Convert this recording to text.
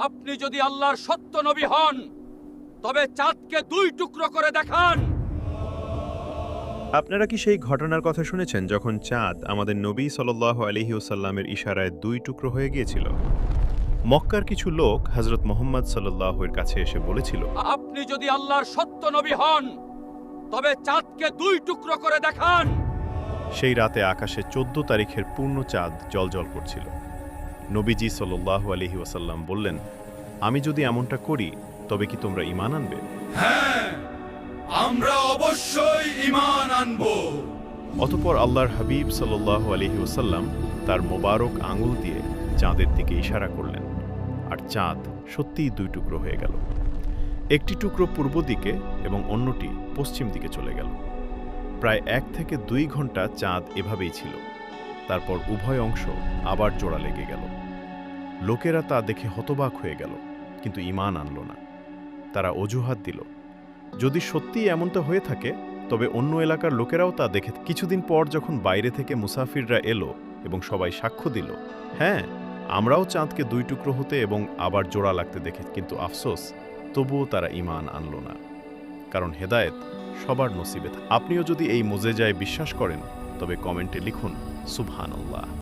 আপনি যদি আল্লাহর সত্য নবী হন তবে চাঁদকে দুই টুকরো করে দেখান। আপনারা কি সেই ঘটনার কথা শুনেছেন যখন চাঁদ আমাদের নবী সাল্লাল্লাহু আলাইহি ওয়াসাল্লামের ইশারায় দুই টুকরো হয়ে গিয়েছিল? মক্কার কিছু লোক হযরত মুহাম্মদ সাল্লাল্লাহু এর কাছে এসে বলেছিল, আপনি যদি আল্লাহর সত্য নবী হন তবে চাঁদকে দুই টুকরো করে দেখান। সেই রাতে আকাশে 14 তারিখের পূর্ণ চাঁদ জ্বলজ্বল করছিল। নবীজি সাল্লাল্লাহু আলাইহি ওয়াসাল্লাম বললেন, আমি যদি এমনটা করি তবে কি তোমরা ঈমান আনবে? হ্যাঁ, আমরা অবশ্যই ঈমান আনব। অতঃপর আল্লাহর হাবিব সাল্লাল্লাহু আলাইহি ওয়াসাল্লাম তার মোবারক আঙুল দিয়ে চাঁদের দিকে ইশারা করলেন, আর চাঁদ সত্যিই দুই টুকরো হয়ে গেল। একটি টুকরো পূর্ব দিকে এবং অন্যটি পশ্চিম দিকে চলে গেল। প্রায় 1 থেকে 2 ঘন্টা চাঁদ এভাবেই ছিল। তারপর উভয় অংশ আবার জোড়া লেগে গেল। লোকেরা তা দেখে হতবাক হয়ে গেল, কিন্তু ঈমান আনল না। তারা অজুহাত দিল, যদি সত্যিই এমনটা হয়ে থাকে তবে অন্য এলাকার লোকেরাও তা দেখে। কিছুদিন পর যখন বাইরে থেকে মুসাফিররা এলো এবং সবাই সাক্ষ্য দিল, হ্যাঁ, আমরাও চাঁদকে দুই টুকরো হতে এবং আবার জোড়া লাগতে দেখে, কিন্তু আফসোস, তবুও তারা ঈমান আনল না। কারণ হেদায়েত সবার নসিবে থাকে। আপনিও যদি এই মুজেজায় বিশ্বাস করেন তবে কমেন্টে লিখুন সুবহানাল্লাহ।